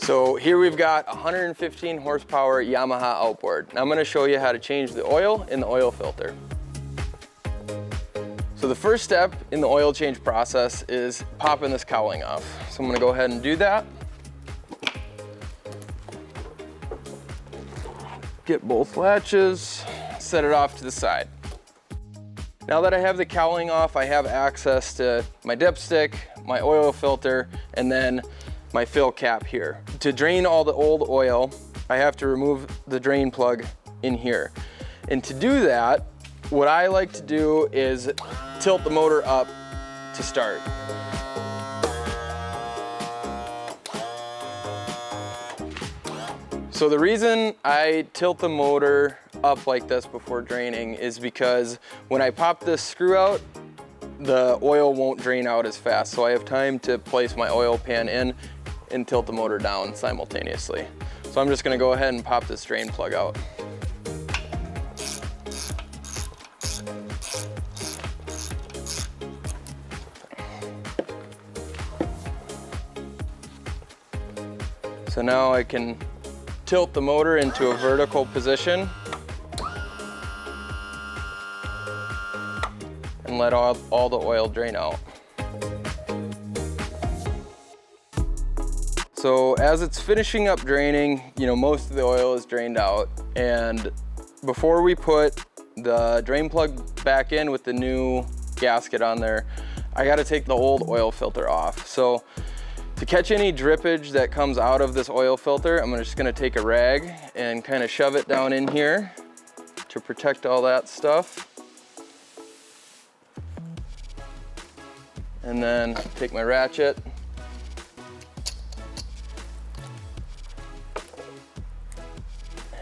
So here we've got 115 horsepower Yamaha outboard. Now I'm going to show you how to change the oil in the oil filter. So the first step in the oil change process is popping this cowling off. So I'm going to go ahead and do that. Get both latches, set it off to the side. Now that I have the cowling off, I have access to my dipstick, my oil filter, and then my fill cap here. To drain all the old oil, I have to remove the drain plug in here. And to do that, what I like to do is tilt the motor up to start. So the reason I tilt the motor up like this before draining is because when I pop this screw out, the oil won't drain out as fast. So I have time to place my oil pan in and tilt the motor down simultaneously. So I'm just gonna go ahead and pop this drain plug out. So now I can tilt the motor into a vertical position and let all the oil drain out. So as it's finishing up draining, most of the oil is drained out. And before we put the drain plug back in with the new gasket on there, I gotta take the old oil filter off. So to catch any drippage that comes out of this oil filter, I'm just gonna take a rag and kind of shove it down in here to protect all that stuff. And then take my ratchet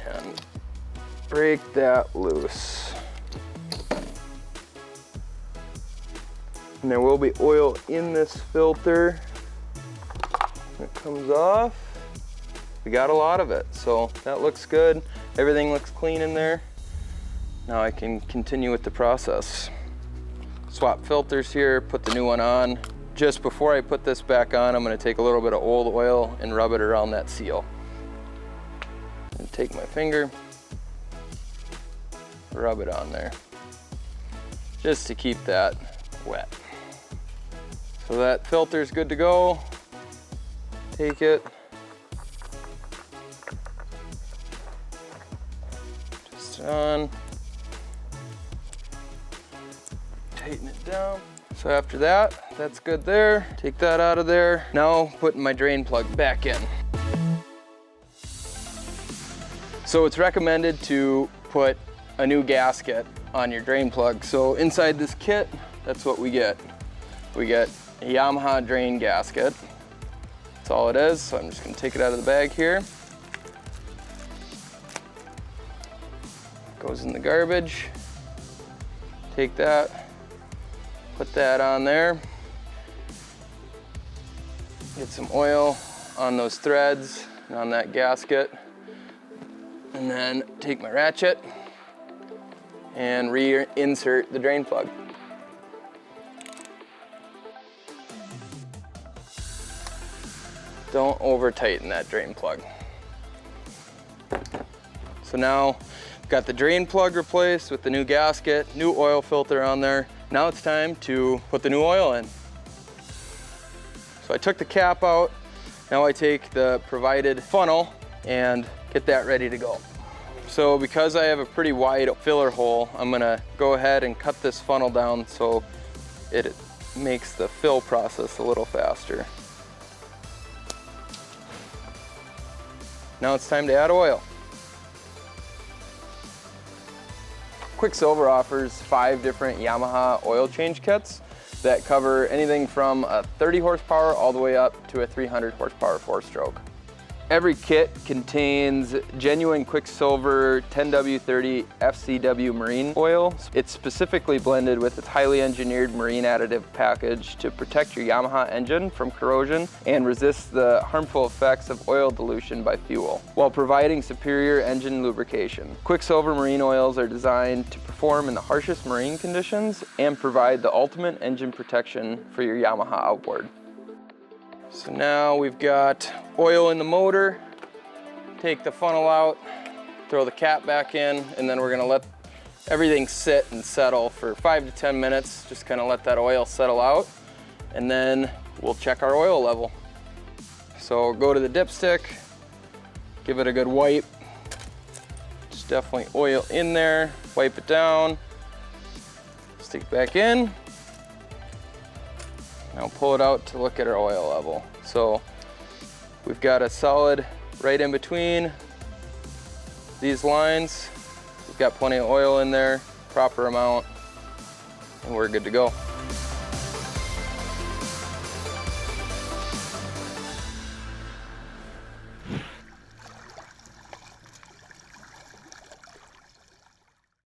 and break that loose. And there will be oil in this filter. It comes off. We got a lot of it, so that looks good. Everything looks clean in there. Now I can continue with the process. Swap filters here, put the new one on. Just before I put this back on, I'm gonna take a little bit of old oil and rub it around that seal. And take my finger, rub it on there, just to keep that wet. So that filter's good to go. Take it, just on, tighten it down. So after that, that's good there. Take that out of there. Now putting my drain plug back in. So it's recommended to put a new gasket on your drain plug. So inside this kit, that's what we get. We get a Yamaha drain gasket. That's all it is, so I'm just gonna take it out of the bag here. Goes in the garbage. Take that, put that on there. Get some oil on those threads and on that gasket. And then take my ratchet and reinsert the drain plug. Don't over tighten that drain plug. So now I've got the drain plug replaced with the new gasket, new oil filter on there. Now it's time to put the new oil in. So I took the cap out. Now I take the provided funnel and get that ready to go. So because I have a pretty wide filler hole, I'm gonna go ahead and cut this funnel down so it makes the fill process a little faster. Now it's time to add oil. Quicksilver offers 5 different Yamaha oil change kits that cover anything from a 30 horsepower all the way up to a 300 horsepower 4-stroke. Every kit contains genuine Quicksilver 10W30 FCW marine oil. It's specifically blended with its highly engineered marine additive package to protect your Yamaha engine from corrosion and resist the harmful effects of oil dilution by fuel, while providing superior engine lubrication. Quicksilver marine oils are designed to perform in the harshest marine conditions and provide the ultimate engine protection for your Yamaha outboard. So now we've got oil in the motor. Take the funnel out, throw the cap back in, and then we're gonna let everything sit and settle for 5 to 10 minutes. Just kind of let that oil settle out, and then we'll check our oil level. So go to the dipstick, give it a good wipe. There's definitely oil in there. Wipe it down, stick it back in. Now pull it out to look at our oil level. So we've got a solid right in between these lines. We've got plenty of oil in there, proper amount, and we're good to go.